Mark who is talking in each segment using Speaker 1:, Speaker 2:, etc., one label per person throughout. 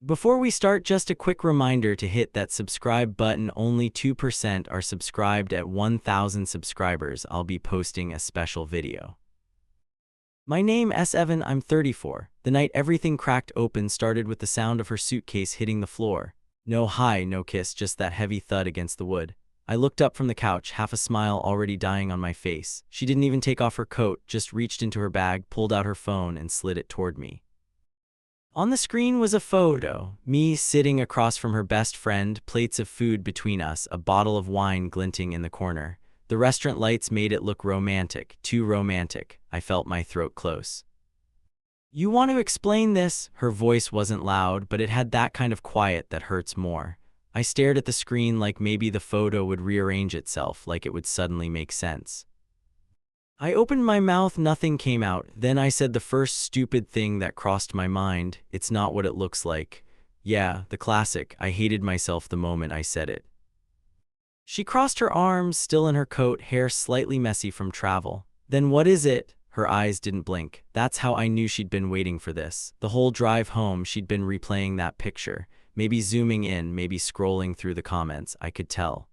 Speaker 1: Before we start, just a quick reminder to hit that subscribe button. Only 2% are subscribed. At 1,000 subscribers, I'll be posting a special video. My name is Evan, I'm 34. The night everything cracked open started with the sound of her suitcase hitting the floor. No hi, no kiss, just that heavy thud against the wood. I looked up from the couch, half a smile already dying on my face. She didn't even take off her coat, just reached into her bag, pulled out her phone, and slid it toward me. On the screen was a photo, me sitting across from her best friend, plates of food between us, a bottle of wine glinting in the corner. The restaurant lights made it look romantic, too romantic. I felt my throat close. You want to explain this? Her voice wasn't loud, but it had that kind of quiet that hurts more. I stared at the screen like maybe the photo would rearrange itself, like it would suddenly make sense. I opened my mouth, nothing came out. Then I said the first stupid thing that crossed my mind. It's not what it looks like. Yeah, the classic. I hated myself the moment I said it. She crossed her arms, still in her coat, hair slightly messy from travel. Then what is it? Her eyes didn't blink. That's how I knew she'd been waiting for this. The whole drive home, she'd been replaying that picture. Maybe zooming in, maybe scrolling through the comments. I could tell.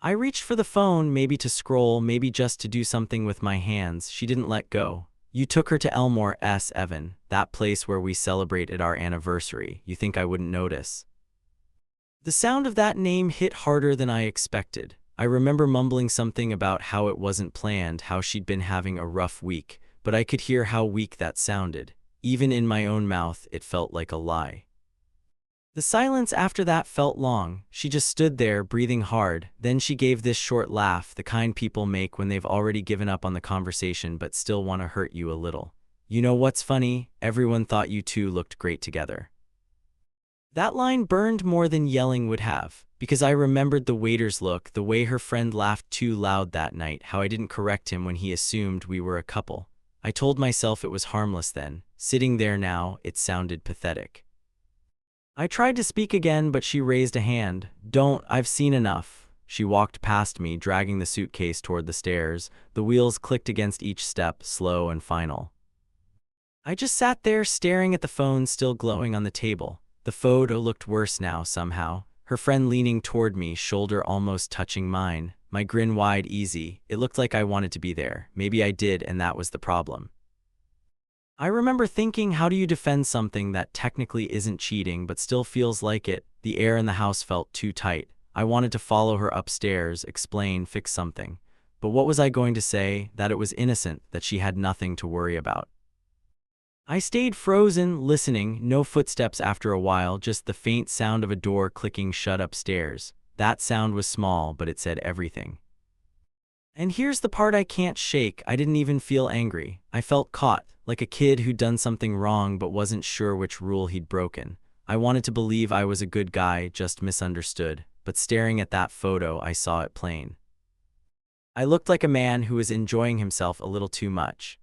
Speaker 1: I reached for the phone, maybe to scroll, maybe just to do something with my hands. She didn't let go. You took her to Elmore, Evan, that place where we celebrated our anniversary. You think I wouldn't notice? The sound of that name hit harder than I expected. I remember mumbling something about how it wasn't planned, how she'd been having a rough week, but I could hear how weak that sounded. Even in my own mouth, it felt like a lie. The silence after that felt long. She just stood there, breathing hard. Then she gave this short laugh, the kind people make when they've already given up on the conversation but still want to hurt you a little. You know what's funny? Everyone thought you two looked great together. That line burned more than yelling would have, because I remembered the waiter's look, the way her friend laughed too loud that night, how I didn't correct him when he assumed we were a couple. I told myself it was harmless then. Sitting there now, it sounded pathetic. I tried to speak again, but she raised a hand. Don't, I've seen enough. She walked past me, dragging the suitcase toward the stairs. The wheels clicked against each step, slow and final. I just sat there, staring at the phone still glowing on the table. The photo looked worse now, somehow. Her friend leaning toward me, shoulder almost touching mine. My grin wide, easy. It looked like I wanted to be there. Maybe I did, and that was the problem. I remember thinking, how do you defend something that technically isn't cheating but still feels like it? The air in the house felt too tight. I wanted to follow her upstairs, explain, fix something. But what was I going to say? That it was innocent, that she had nothing to worry about. I stayed frozen, listening, no footsteps after a while, just the faint sound of a door clicking shut upstairs. That sound was small, but it said everything. And here's the part I can't shake. I didn't even feel angry. I felt caught, like a kid who'd done something wrong but wasn't sure which rule he'd broken. I wanted to believe I was a good guy, just misunderstood, but staring at that photo, I saw it plain. I looked like a man who was enjoying himself a little too much.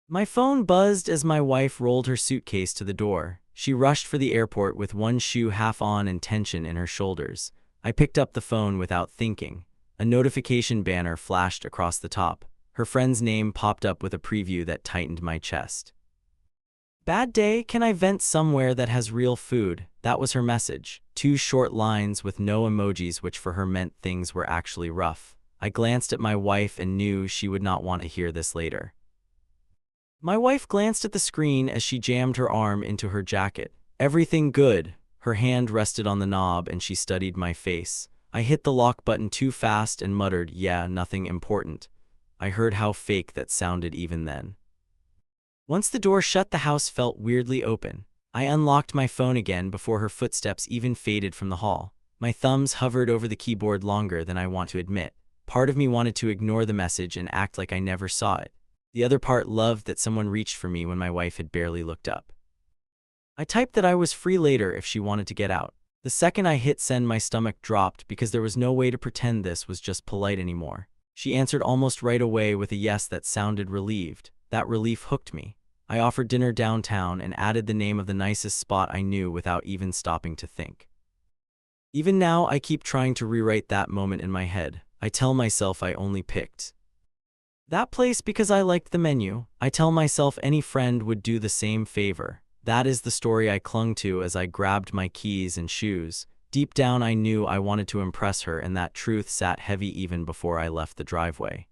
Speaker 1: My phone buzzed as my wife rolled her suitcase to the door. She rushed for the airport with one shoe half on and tension in her shoulders. I picked up the phone without thinking. A notification banner flashed across the top. Her friend's name popped up with a preview that tightened my chest. Bad day, can I vent somewhere that has real food? That was her message. 2 short lines with no emojis, which for her meant things were actually rough. I glanced at my wife and knew she would not want to hear this later. My wife glanced at the screen as she jammed her arm into her jacket. Everything good. Her hand rested on the knob and she studied my face. I hit the lock button too fast and muttered, yeah, nothing important. I heard how fake that sounded even then. Once the door shut, the house felt weirdly open. I unlocked my phone again before her footsteps even faded from the hall. My thumbs hovered over the keyboard longer than I want to admit. Part of me wanted to ignore the message and act like I never saw it. The other part loved that someone reached for me when my wife had barely looked up. I typed that I was free later if she wanted to get out. The second I hit send, my stomach dropped because there was no way to pretend this was just polite anymore. She answered almost right away with a yes that sounded relieved. That relief hooked me. I offered dinner downtown and added the name of the nicest spot I knew without even stopping to think. Even now, I keep trying to rewrite that moment in my head. I tell myself I only picked that place because I liked the menu. I tell myself any friend would do the same favor. That is the story I clung to as I grabbed my keys and shoes. Deep down I knew I wanted to impress her, and that truth sat heavy even before I left the driveway.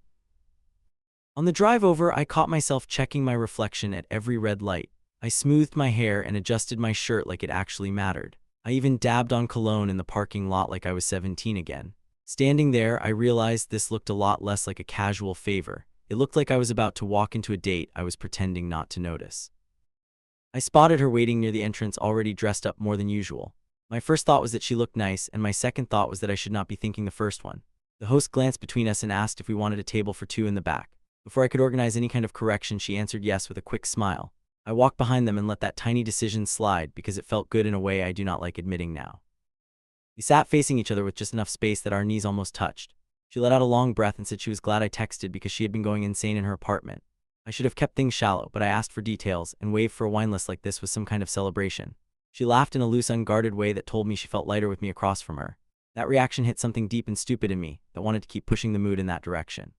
Speaker 1: On the drive over, I caught myself checking my reflection at every red light. I smoothed my hair and adjusted my shirt like it actually mattered. I even dabbed on cologne in the parking lot like I was 17 again. Standing there, I realized this looked a lot less like a casual favor. It looked like I was about to walk into a date I was pretending not to notice. I spotted her waiting near the entrance, already dressed up more than usual. My first thought was that she looked nice, and my second thought was that I should not be thinking the first one. The host glanced between us and asked if we wanted a table for two in the back. Before I could organize any kind of correction, she answered yes with a quick smile. I walked behind them and let that tiny decision slide because it felt good in a way I do not like admitting now. We sat facing each other with just enough space that our knees almost touched. She let out a long breath and said she was glad I texted because she had been going insane in her apartment. I should have kept things shallow, but I asked for details and waved for a wine list like this was some kind of celebration. She laughed in a loose, unguarded way that told me she felt lighter with me across from her. That reaction hit something deep and stupid in me that wanted to keep pushing the mood in that direction.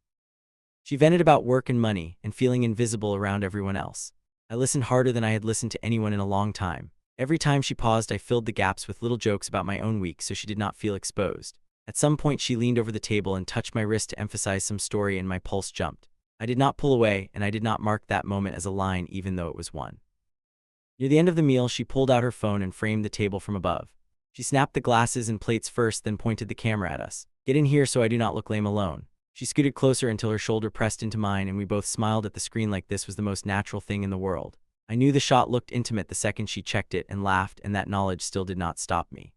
Speaker 1: She vented about work and money and feeling invisible around everyone else. I listened harder than I had listened to anyone in a long time. Every time she paused, I filled the gaps with little jokes about my own week so she did not feel exposed. At some point, she leaned over the table and touched my wrist to emphasize some story, and my pulse jumped. I did not pull away, and I did not mark that moment as a line even though it was one. Near the end of the meal, she pulled out her phone and framed the table from above. She snapped the glasses and plates first, then pointed the camera at us. "Get in here so I do not look lame alone." She scooted closer until her shoulder pressed into mine, and we both smiled at the screen like this was the most natural thing in the world. I knew the shot looked intimate the second she checked it and laughed, and that knowledge still did not stop me.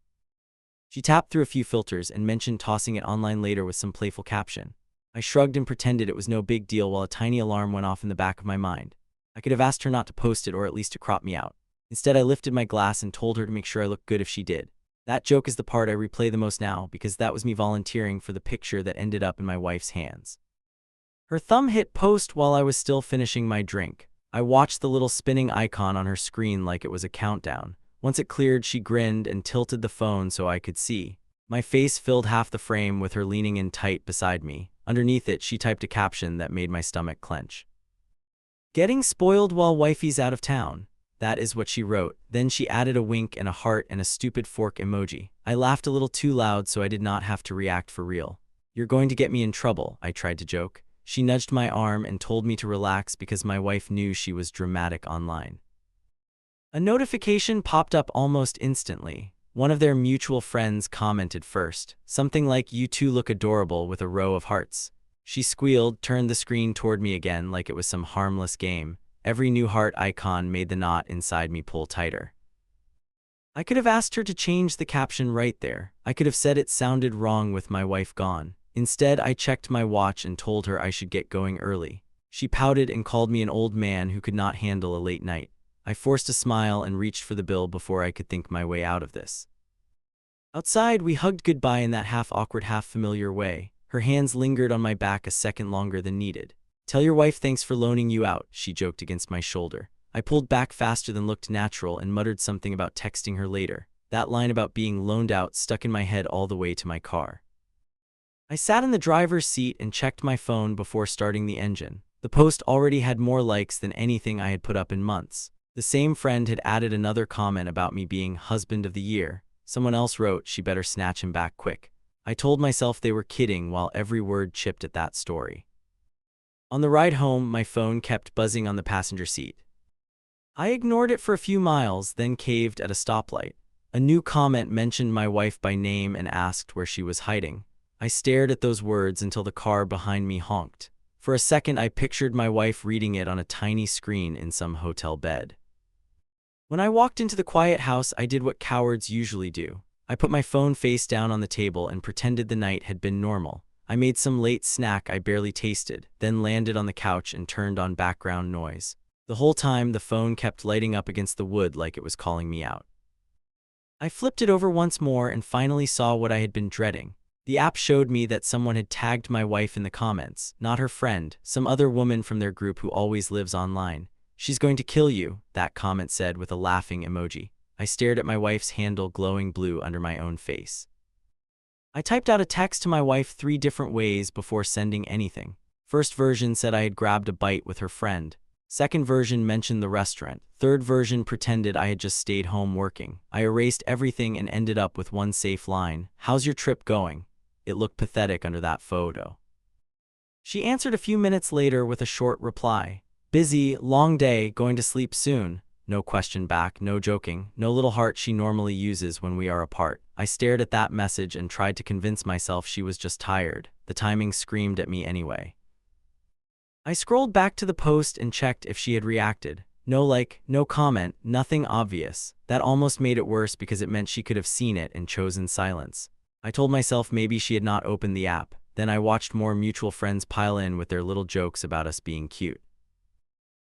Speaker 1: She tapped through a few filters and mentioned tossing it online later with some playful caption. I shrugged and pretended it was no big deal while a tiny alarm went off in the back of my mind. I could have asked her not to post it or at least to crop me out. Instead, I lifted my glass and told her to make sure I looked good if she did. That joke is the part I replay the most now because that was me volunteering for the picture that ended up in my wife's hands. Her thumb hit post while I was still finishing my drink. I watched the little spinning icon on her screen like it was a countdown. Once it cleared, she grinned and tilted the phone so I could see. My face filled half the frame with her leaning in tight beside me. Underneath it, she typed a caption that made my stomach clench. "Getting spoiled while wifey's out of town." That is what she wrote. Then she added a wink and a heart and a stupid fork emoji. I laughed a little too loud so I did not have to react for real. "You're going to get me in trouble," I tried to joke. She nudged my arm and told me to relax because my wife knew she was dramatic online. A notification popped up almost instantly. One of their mutual friends commented first, something like, "You two look adorable," with a row of hearts. She squealed, turned the screen toward me again like it was some harmless game. Every new heart icon made the knot inside me pull tighter. I could have asked her to change the caption right there. I could have said it sounded wrong with my wife gone. Instead, I checked my watch and told her I should get going early. She pouted and called me an old man who could not handle a late night. I forced a smile and reached for the bill before I could think my way out of this. Outside, we hugged goodbye in that half-awkward, half-familiar way. Her hands lingered on my back a second longer than needed. "Tell your wife thanks for loaning you out," she joked against my shoulder. I pulled back faster than looked natural and muttered something about texting her later. That line about being loaned out stuck in my head all the way to my car. I sat in the driver's seat and checked my phone before starting the engine. The post already had more likes than anything I had put up in months. The same friend had added another comment about me being husband of the year. Someone else wrote she better snatch him back quick. I told myself they were kidding while every word chipped at that story. On the ride home, my phone kept buzzing on the passenger seat. I ignored it for a few miles, then caved at a stoplight. A new comment mentioned my wife by name and asked where she was hiding. I stared at those words until the car behind me honked. For a second, I pictured my wife reading it on a tiny screen in some hotel bed. When I walked into the quiet house, I did what cowards usually do. I put my phone face down on the table and pretended the night had been normal. I made some late snack I barely tasted, then landed on the couch and turned on background noise. The whole time, the phone kept lighting up against the wood like it was calling me out. I flipped it over once more and finally saw what I had been dreading. The app showed me that someone had tagged my wife in the comments, not her friend, some other woman from their group who always lives online. "She's going to kill you," that comment said with a laughing emoji. I stared at my wife's handle glowing blue under my own face. I typed out a text to my wife 3 different ways before sending anything. First version said I had grabbed a bite with her friend. Second version mentioned the restaurant. Third version pretended I had just stayed home working. I erased everything and ended up with one safe line. "How's your trip going?" It looked pathetic under that photo. She answered a few minutes later with a short reply. "Busy, long day, going to sleep soon." No question back, no joking, no little heart she normally uses when we are apart. I stared at that message and tried to convince myself she was just tired. The timing screamed at me anyway. I scrolled back to the post and checked if she had reacted. No like, no comment, nothing obvious. That almost made it worse because it meant she could have seen it and chosen silence. I told myself maybe she had not opened the app. Then I watched more mutual friends pile in with their little jokes about us being cute.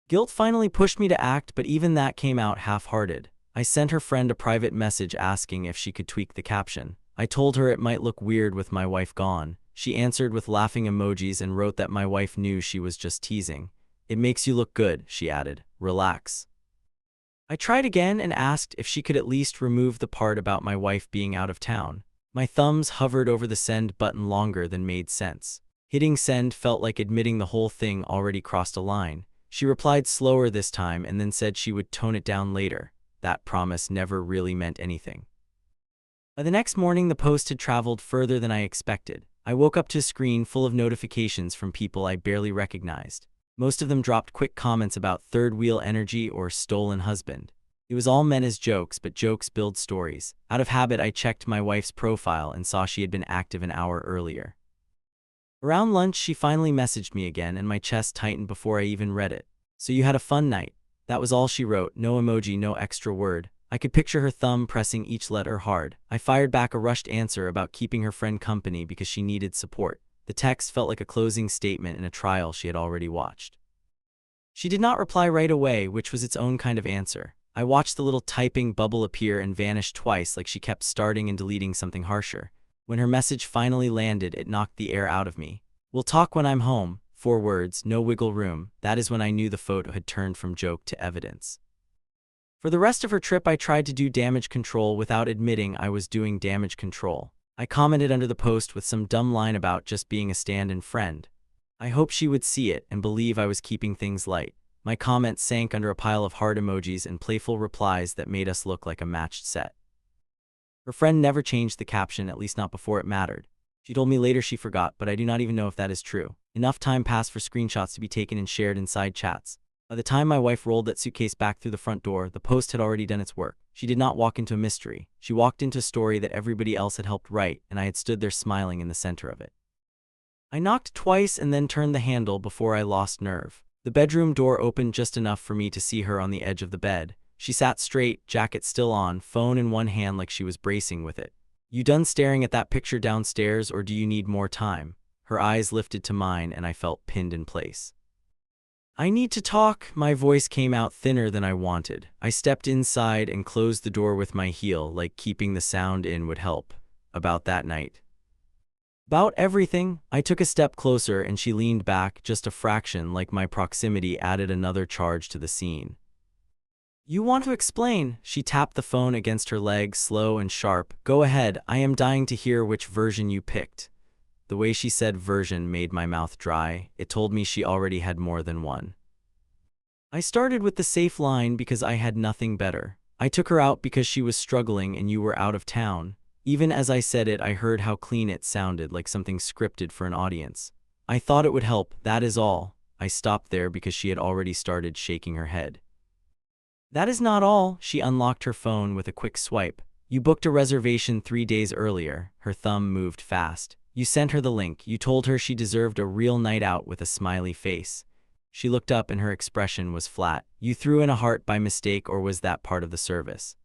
Speaker 1: Guilt finally pushed me to act, but even that came out half-hearted. I sent her friend a private message asking if she could tweak the caption. I told her it might look weird with my wife gone. She answered with laughing emojis and wrote that my wife knew she was just teasing. "It makes you look good," she added. "Relax." I tried again and asked if she could at least remove the part about my wife being out of town. My thumbs hovered over the send button longer than made sense. Hitting send felt like admitting the whole thing already crossed a line. She replied slower this time and then said she would tone it down later. That promise never really meant anything. By the next morning, the post had traveled further than I expected. I woke up to a screen full of notifications from people I barely recognized. Most of them dropped quick comments about third wheel energy or stolen husband. It was all meant as jokes, but jokes build stories. Out of habit, I checked my wife's profile and saw she had been active an hour earlier. Around lunch, she finally messaged me again, and my chest tightened before I even read it. "So you had a fun night." That was all she wrote, no emoji, no extra word. I could picture her thumb pressing each letter hard. I fired back a rushed answer about keeping her friend company because she needed support. The text felt like a closing statement in a trial she had already watched. She did not reply right away, which was its own kind of answer. I watched the little typing bubble appear and vanish twice, like she kept starting and deleting something harsher. When her message finally landed, it knocked the air out of me. "We'll talk when I'm home." 4 words, no wiggle room. That is when I knew the photo had turned from joke to evidence. For the rest of her trip, I tried to do damage control without admitting I was doing damage control. I commented under the post with some dumb line about just being a stand-in friend. I hoped she would see it and believe I was keeping things light. My comment sank under a pile of heart emojis and playful replies that made us look like a matched set. Her friend never changed the caption, at least not before it mattered. She told me later she forgot, but I do not even know if that is true. Enough time passed for screenshots to be taken and shared in side chats. By the time my wife rolled that suitcase back through the front door, the post had already done its work. She did not walk into a mystery. She walked into a story that everybody else had helped write, and I had stood there smiling in the center of it. I knocked twice and then turned the handle before I lost nerve. The bedroom door opened just enough for me to see her on the edge of the bed. She sat straight, jacket still on, phone in one hand like she was bracing with it. "You done staring at that picture downstairs, or do you need more time?" Her eyes lifted to mine and I felt pinned in place. "I need to talk." My voice came out thinner than I wanted. I stepped inside and closed the door with my heel, like keeping the sound in would help. "About that night." "About everything." I took a step closer and she leaned back just a fraction, like my proximity added another charge to the scene. "You want to explain?" She tapped the phone against her leg, slow and sharp. "Go ahead, I am dying to hear which version you picked." The way she said version made my mouth dry. It told me she already had more than one. I started with the safe line because I had nothing better. "I took her out because she was struggling and you were out of town." Even as I said it, I heard how clean it sounded, like something scripted for an audience. "I thought it would help, that is all." I stopped there because she had already started shaking her head. "That is not all." She unlocked her phone with a quick swipe. "You booked a reservation 3 days earlier." Her thumb moved fast. "You sent her the link. You told her she deserved a real night out with a smiley face." She looked up and her expression was flat. "You threw in a heart by mistake, or was that part of the service?"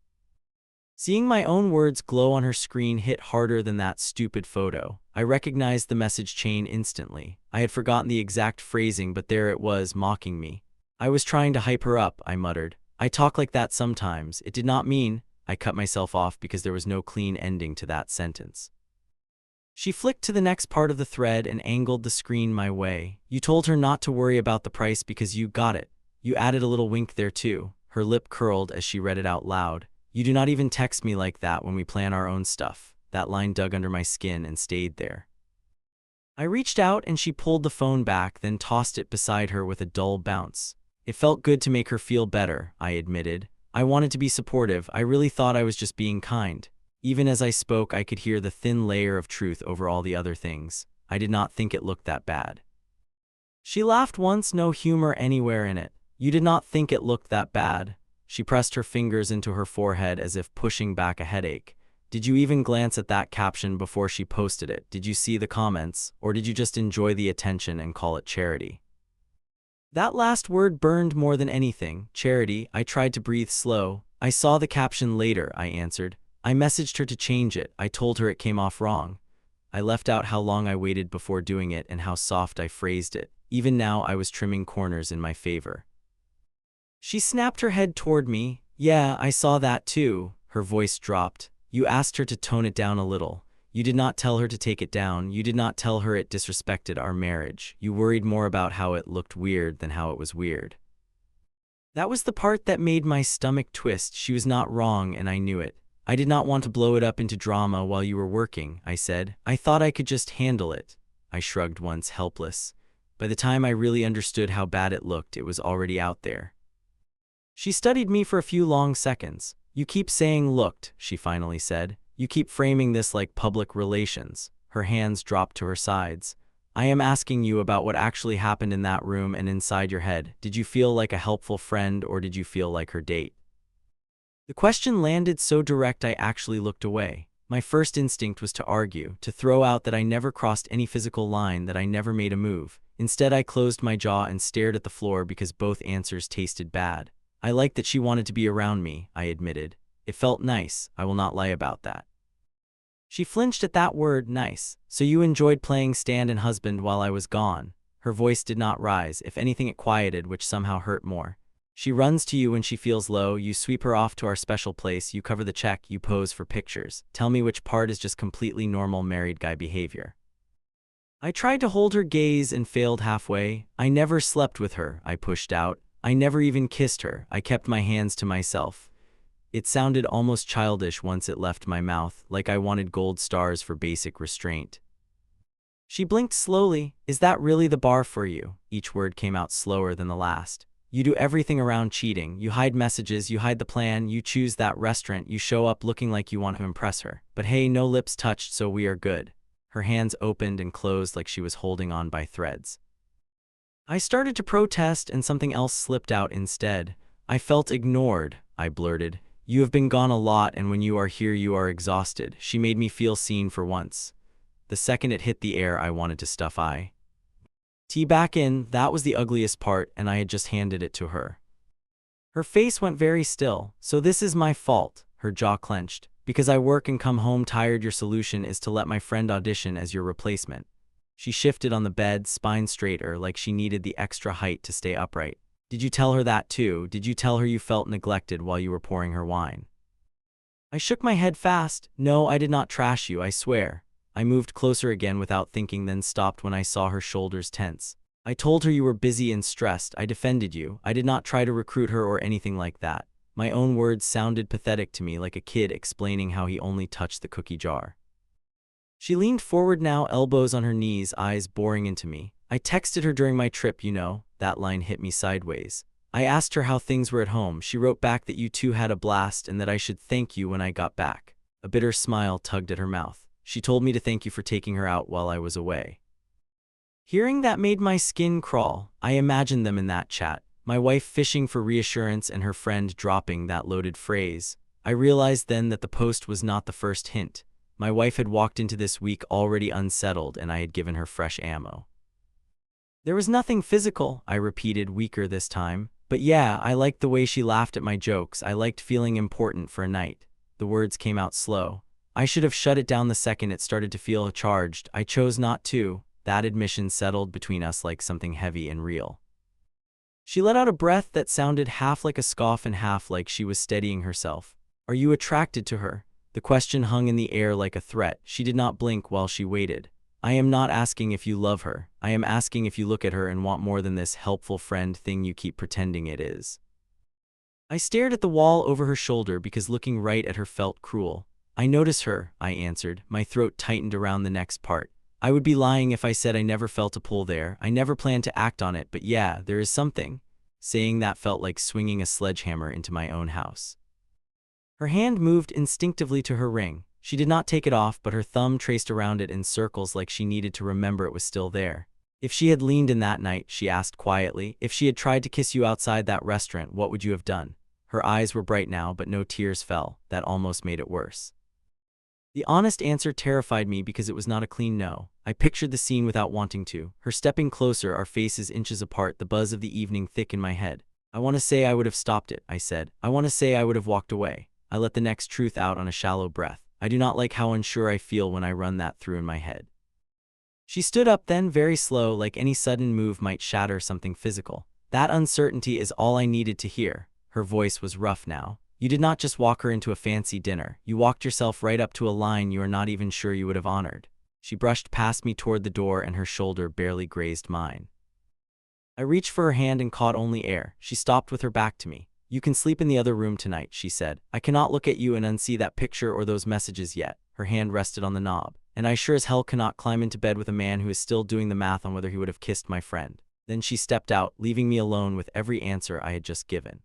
Speaker 1: Seeing my own words glow on her screen hit harder than that stupid photo. I recognized the message chain instantly. I had forgotten the exact phrasing, but there it was, mocking me. "I was trying to hype her up," I muttered. "I talk like that sometimes. It did not mean—" I cut myself off because there was no clean ending to that sentence. She flicked to the next part of the thread and angled the screen my way. "You told her not to worry about the price because you got it." You added a little wink there too. Her lip curled as she read it out loud. "You do not even text me like that when we plan our own stuff." That line dug under my skin and stayed there. I reached out and she pulled the phone back, then tossed it beside her with a dull bounce. It felt good to make her feel better, I admitted. I wanted to be supportive. I really thought I was just being kind. Even as I spoke, I could hear the thin layer of truth over all the other things. I did not think it looked that bad. She laughed once, no humor anywhere in it. You did not think it looked that bad. She pressed her fingers into her forehead as if pushing back a headache. Did you even glance at that caption before she posted it? Did you see the comments? Or did you just enjoy the attention and call it charity? That last word burned more than anything. Charity. I tried to breathe slow. I saw the caption later, I answered. I messaged her to change it. I told her it came off wrong. I left out how long I waited before doing it and how soft I phrased it. Even now I was trimming corners in my favor. She snapped her head toward me. Yeah, I saw that too. Her voice dropped. You asked her to tone it down a little. You did not tell her to take it down. You did not tell her it disrespected our marriage. You worried more about how it looked weird than how it was weird. That was the part that made my stomach twist. She was not wrong, and I knew it. I did not want to blow it up into drama while you were working, I said. I thought I could just handle it. I shrugged once, helpless. By the time I really understood how bad it looked, it was already out there. She studied me for a few long seconds. You keep saying looked, she finally said. You keep framing this like public relations. Her hands dropped to her sides. I am asking you about what actually happened in that room and inside your head. Did you feel like a helpful friend, or did you feel like her date? The question landed so direct I actually looked away. My first instinct was to argue, to throw out that I never crossed any physical line, that I never made a move. Instead, I closed my jaw and stared at the floor because both answers tasted bad. I liked that she wanted to be around me, I admitted. It felt nice, I will not lie about that. She flinched at that word, nice. So you enjoyed playing stand and husband while I was gone. Her voice did not rise. If anything, it quieted, which somehow hurt more. She runs to you when she feels low. You sweep her off to our special place. You cover the check. You pose for pictures. Tell me which part is just completely normal married guy behavior. I tried to hold her gaze and failed halfway. I never slept with her, I pushed out. I never even kissed her. I kept my hands to myself. It sounded almost childish once it left my mouth, like I wanted gold stars for basic restraint. She blinked slowly. Is that really the bar for you? Each word came out slower than the last. You do everything around cheating. You hide messages, you hide the plan, you choose that restaurant, you show up looking like you want to impress her. But hey, no lips touched, so we are good. Her hands opened and closed like she was holding on by threads. I started to protest and something else slipped out instead. I felt ignored, I blurted. You have been gone a lot, and when you are here you are exhausted. She made me feel seen for once. The second it hit the air, I wanted to stuff tea back in. That was the ugliest part, and I had just handed it to her. Her face went very still. So this is my fault, her jaw clenched. Because I work and come home tired, your solution is to let my friend audition as your replacement. She shifted on the bed, spine straighter, like she needed the extra height to stay upright. Did you tell her that too? Did you tell her you felt neglected while you were pouring her wine? I shook my head fast. No, I did not trash you, I swear. I moved closer again without thinking, then stopped when I saw her shoulders tense. I told her you were busy and stressed. I defended you. I did not try to recruit her or anything like that. My own words sounded pathetic to me, like a kid explaining how he only touched the cookie jar. She leaned forward now, elbows on her knees, eyes boring into me. I texted her during my trip, you know. That line hit me sideways. I asked her how things were at home. She wrote back that you two had a blast and that I should thank you when I got back. A bitter smile tugged at her mouth. She told me to thank you for taking her out while I was away. Hearing that made my skin crawl. I imagined them in that chat. My wife fishing for reassurance and her friend dropping that loaded phrase. I realized then that the post was not the first hint. My wife had walked into this week already unsettled, and I had given her fresh ammo. There was nothing physical, I repeated, weaker this time. But yeah, I liked the way she laughed at my jokes. I liked feeling important for a night. The words came out slow. I should have shut it down the second it started to feel charged. I chose not to. That admission settled between us like something heavy and real. She let out a breath that sounded half like a scoff and half like she was steadying herself. Are you attracted to her? The question hung in the air like a threat. She did not blink while she waited. I am not asking if you love her. I am asking if you look at her and want more than this helpful friend thing you keep pretending it is. I stared at the wall over her shoulder because looking right at her felt cruel. I notice her, I answered. My throat tightened around the next part. I would be lying if I said I never felt a pull there. I never planned to act on it, but yeah, there is something. Saying that felt like swinging a sledgehammer into my own house. Her hand moved instinctively to her ring. She did not take it off, but her thumb traced around it in circles like she needed to remember it was still there. If she had leaned in that night, she asked quietly, if she had tried to kiss you outside that restaurant, what would you have done? Her eyes were bright now, but no tears fell. That almost made it worse. The honest answer terrified me because it was not a clean no. I pictured the scene without wanting to. Her stepping closer, our faces inches apart, the buzz of the evening thick in my head. I want to say I would have stopped it, I said. I want to say I would have walked away. I let the next truth out on a shallow breath. I do not like how unsure I feel when I run that through in my head. She stood up then, very slow, like any sudden move might shatter something physical. That uncertainty is all I needed to hear. Her voice was rough now. You did not just walk her into a fancy dinner. You walked yourself right up to a line you are not even sure you would have honored. She brushed past me toward the door, and her shoulder barely grazed mine. I reached for her hand and caught only air. She stopped with her back to me. You can sleep in the other room tonight, she said. I cannot look at you and unsee that picture or those messages yet. Her hand rested on the knob. And I sure as hell cannot climb into bed with a man who is still doing the math on whether he would have kissed my friend. Then she stepped out, leaving me alone with every answer I had just given.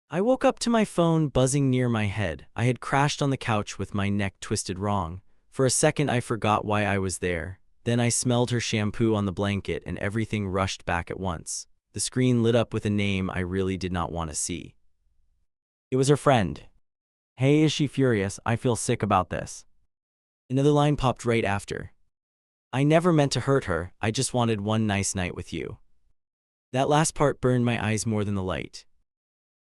Speaker 1: I woke up to my phone buzzing near my head. I had crashed on the couch with my neck twisted wrong. For a second I forgot why I was there. Then I smelled her shampoo on the blanket and everything rushed back at once. The screen lit up with a name I really did not want to see. It was her friend. Hey, is she furious? I feel sick about this. Another line popped right after. I never meant to hurt her. I just wanted one nice night with you. That last part burned my eyes more than the light.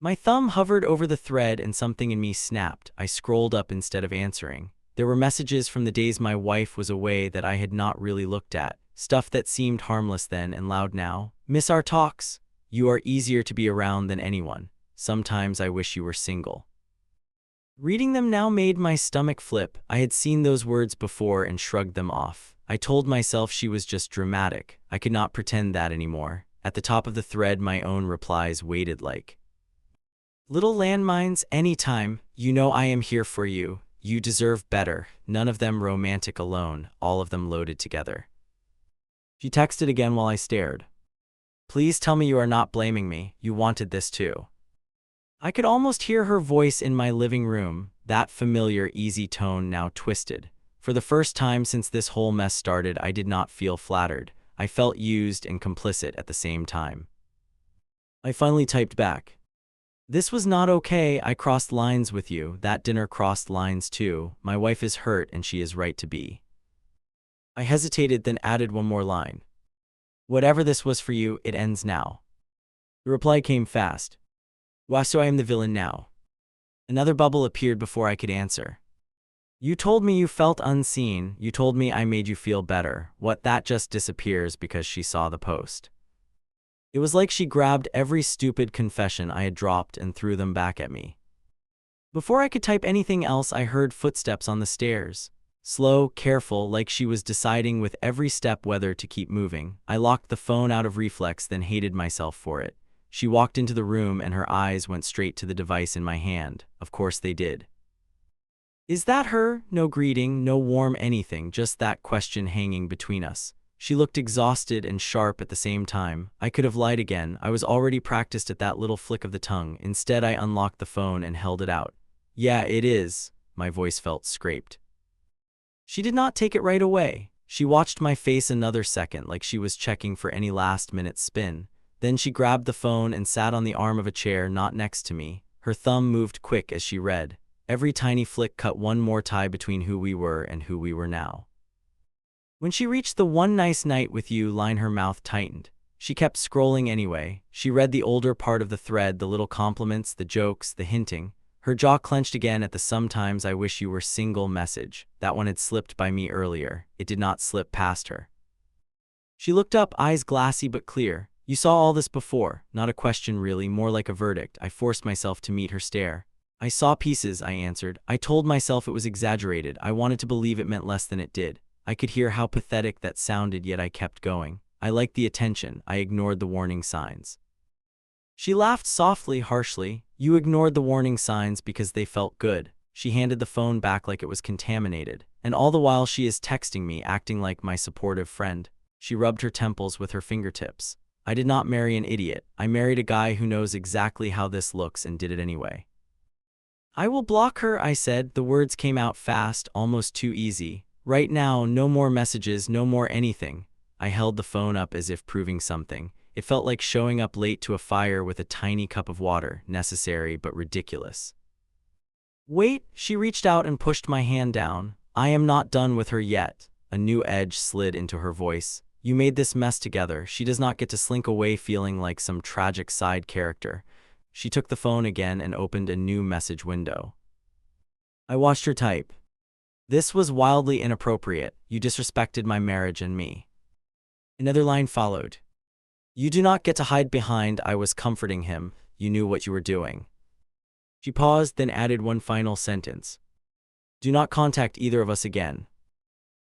Speaker 1: My thumb hovered over the thread and something in me snapped. I scrolled up instead of answering. There were messages from the days my wife was away that I had not really looked at. Stuff that seemed harmless then and loud now. Miss our talks. You are easier to be around than anyone. Sometimes I wish you were single. Reading them now made my stomach flip. I had seen those words before and shrugged them off. I told myself she was just dramatic. I could not pretend that anymore. At the top of the thread, my own replies waited like little landmines. Anytime. You know I am here for you. You deserve better. None of them romantic alone, all of them loaded together. She texted again while I stared. Please tell me you are not blaming me. You wanted this too. I could almost hear her voice in my living room, that familiar, easy tone now twisted. For the first time since this whole mess started, I did not feel flattered. I felt used and complicit at the same time. I finally typed back. This was not okay. I crossed lines with you. That dinner crossed lines too. My wife is hurt and she is right to be. I hesitated, then added one more line. Whatever this was for you, it ends now. The reply came fast. Wow, so I am the villain now. Another bubble appeared before I could answer. You told me you felt unseen. You told me I made you feel better. What? That just disappears because she saw the post. It was like she grabbed every stupid confession I had dropped and threw them back at me. Before I could type anything else, I heard footsteps on the stairs. Slow, careful, like she was deciding with every step whether to keep moving. I locked the phone out of reflex, then hated myself for it. She walked into the room and her eyes went straight to the device in my hand. Of course they did. Is that her? No greeting, no warm anything, just that question hanging between us. She looked exhausted and sharp at the same time. I could have lied again. I was already practiced at that little flick of the tongue. Instead, I unlocked the phone and held it out. Yeah, it is. My voice felt scraped. She did not take it right away. She watched my face another second, like she was checking for any last-minute spin. Then she grabbed the phone and sat on the arm of a chair not next to me. Her thumb moved quick as she read. Every tiny flick cut one more tie between who we were and who we were now. When she reached the "one nice night with you" line, her mouth tightened. She kept scrolling anyway. She read the older part of the thread, the little compliments, the jokes, the hinting. Her jaw clenched again at the "sometimes I wish you were single" message. That one had slipped by me earlier. It did not slip past her. She looked up, eyes glassy but clear. You saw all this before. Not a question really, more like a verdict. I forced myself to meet her stare. I saw pieces, I answered. I told myself it was exaggerated. I wanted to believe it meant less than it did. I could hear how pathetic that sounded, yet I kept going. I liked the attention. I ignored the warning signs. She laughed softly, harshly. You ignored the warning signs because they felt good. She handed the phone back like it was contaminated. And all the while she is texting me, acting like my supportive friend. She rubbed her temples with her fingertips. I did not marry an idiot. I married a guy who knows exactly how this looks and did it anyway. I will block her, I said. The words came out fast, almost too easy. Right now, no more messages, no more anything. I held the phone up as if proving something. It felt like showing up late to a fire with a tiny cup of water, necessary but ridiculous. Wait, she reached out and pushed my hand down. I am not done with her yet. A new edge slid into her voice. You made this mess together. She does not get to slink away feeling like some tragic side character. She took the phone again and opened a new message window. I watched her type. This was wildly inappropriate. You disrespected my marriage and me. Another line followed. You do not get to hide behind I was comforting him. You knew what you were doing. She paused, then added one final sentence. Do not contact either of us again.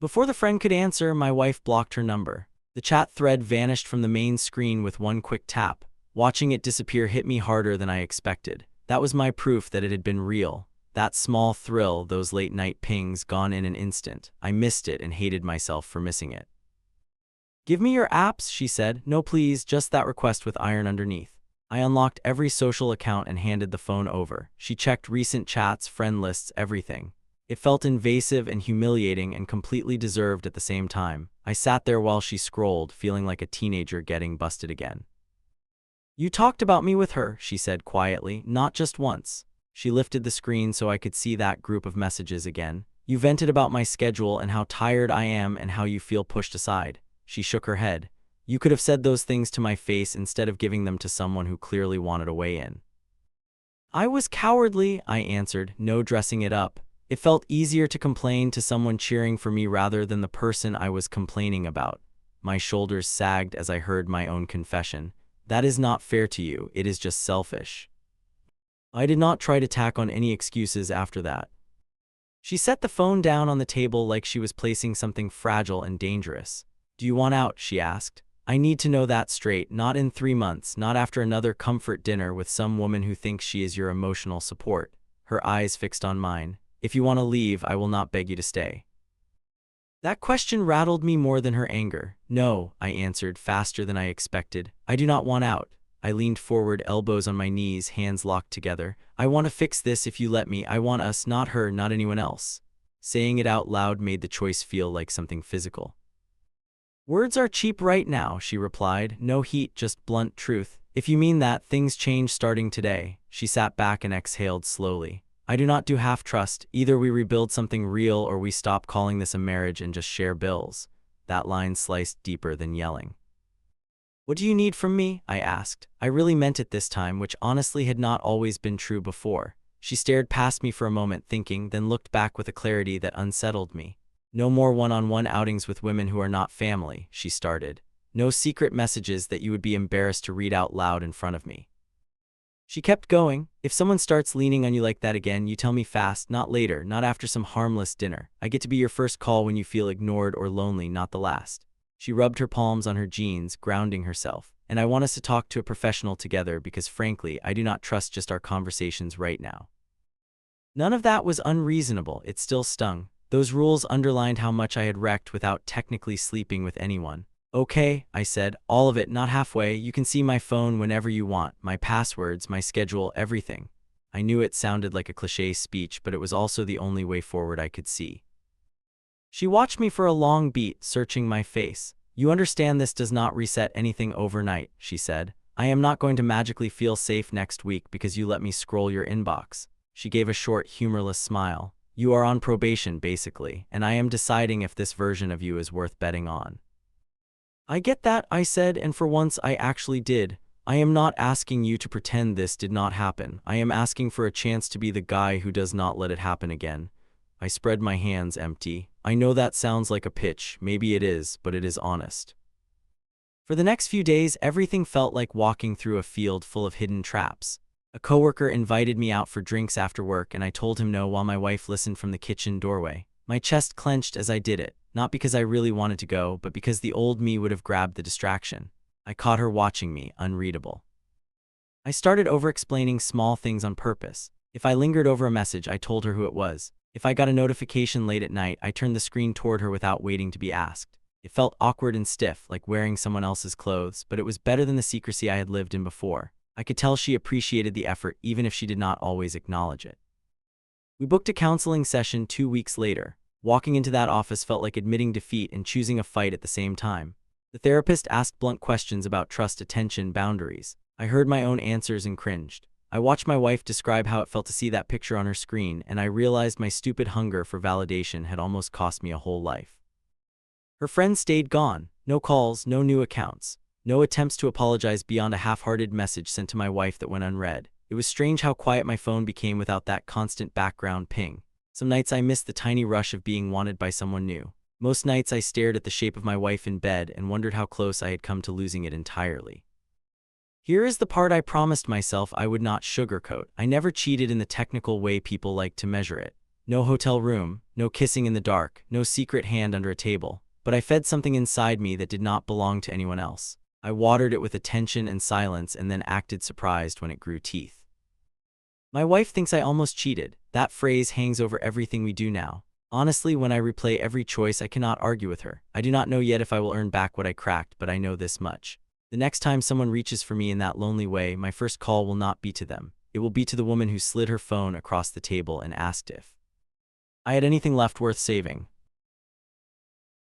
Speaker 1: Before the friend could answer, my wife blocked her number. The chat thread vanished from the main screen with one quick tap. Watching it disappear hit me harder than I expected. That was my proof that it had been real. That small thrill, those late-night pings, gone in an instant. I missed it and hated myself for missing it. Give me your apps, she said. No please, just that request with iron underneath. I unlocked every social account and handed the phone over. She checked recent chats, friend lists, everything. It felt invasive and humiliating and completely deserved at the same time. I sat there while she scrolled, feeling like a teenager getting busted again. You talked about me with her, she said quietly, not just once. She lifted the screen so I could see that group of messages again. You vented about my schedule and how tired I am and how you feel pushed aside. She shook her head. You could have said those things to my face instead of giving them to someone who clearly wanted a way in. I was cowardly, I answered, no dressing it up. It felt easier to complain to someone cheering for me rather than the person I was complaining about. My shoulders sagged as I heard my own confession. That is not fair to you, it is just selfish. I did not try to tack on any excuses after that. She set the phone down on the table like she was placing something fragile and dangerous. Do you want out? She asked. I need to know that straight, not in 3 months, not after another comfort dinner with some woman who thinks she is your emotional support. Her eyes fixed on mine. If you want to leave, I will not beg you to stay. That question rattled me more than her anger. No, I answered, faster than I expected. I do not want out. I leaned forward, elbows on my knees, hands locked together. I want to fix this if you let me. I want us, not her, not anyone else. Saying it out loud made the choice feel like something physical. Words are cheap right now, she replied. No heat, just blunt truth. If you mean that, things change starting today. She sat back and exhaled slowly. I do not do half-trust. Either we rebuild something real or we stop calling this a marriage and just share bills. That line sliced deeper than yelling. What do you need from me? I asked. I really meant it this time, which honestly had not always been true before. She stared past me for a moment thinking, then looked back with a clarity that unsettled me. No more one-on-one outings with women who are not family, she started. No secret messages that you would be embarrassed to read out loud in front of me. She kept going. If someone starts leaning on you like that again, you tell me fast, not later, not after some harmless dinner. I get to be your first call when you feel ignored or lonely, not the last. She rubbed her palms on her jeans, grounding herself. And I want us to talk to a professional together because frankly, I do not trust just our conversations right now. None of that was unreasonable, it still stung. Those rules underlined how much I had wrecked without technically sleeping with anyone. Okay, I said, all of it, not halfway. You can see my phone whenever you want, my passwords, my schedule, everything. I knew it sounded like a cliché speech, but it was also the only way forward I could see. She watched me for a long beat, searching my face. You understand this does not reset anything overnight, she said. I am not going to magically feel safe next week because you let me scroll your inbox. She gave a short, humorless smile. You are on probation, basically, and I am deciding if this version of you is worth betting on. I get that, I said, and for once I actually did. I am not asking you to pretend this did not happen. I am asking for a chance to be the guy who does not let it happen again. I spread my hands empty. I know that sounds like a pitch, maybe it is, but it is honest. For the next few days, everything felt like walking through a field full of hidden traps. A coworker invited me out for drinks after work, and I told him no while my wife listened from the kitchen doorway. My chest clenched as I did it. Not because I really wanted to go, but because the old me would have grabbed the distraction. I caught her watching me, unreadable. I started over-explaining small things on purpose. If I lingered over a message, I told her who it was. If I got a notification late at night, I turned the screen toward her without waiting to be asked. It felt awkward and stiff, like wearing someone else's clothes, but it was better than the secrecy I had lived in before. I could tell she appreciated the effort even if she did not always acknowledge it. We booked a counseling session 2 weeks later. Walking into that office felt like admitting defeat and choosing a fight at the same time. The therapist asked blunt questions about trust, attention, boundaries. I heard my own answers and cringed. I watched my wife describe how it felt to see that picture on her screen, and I realized my stupid hunger for validation had almost cost me a whole life. Her friends stayed gone. No calls, no new accounts, no attempts to apologize beyond a half-hearted message sent to my wife that went unread. It was strange how quiet my phone became without that constant background ping. Some nights I missed the tiny rush of being wanted by someone new. Most nights I stared at the shape of my wife in bed and wondered how close I had come to losing it entirely. Here is the part I promised myself I would not sugarcoat. I never cheated in the technical way people like to measure it. No hotel room, no kissing in the dark, no secret hand under a table. But I fed something inside me that did not belong to anyone else. I watered it with attention and silence and then acted surprised when it grew teeth. My wife thinks I almost cheated. That phrase hangs over everything we do now. Honestly, when I replay every choice, I cannot argue with her. I do not know yet if I will earn back what I cracked, but I know this much. The next time someone reaches for me in that lonely way, my first call will not be to them. It will be to the woman who slid her phone across the table and asked if I had anything left worth saving.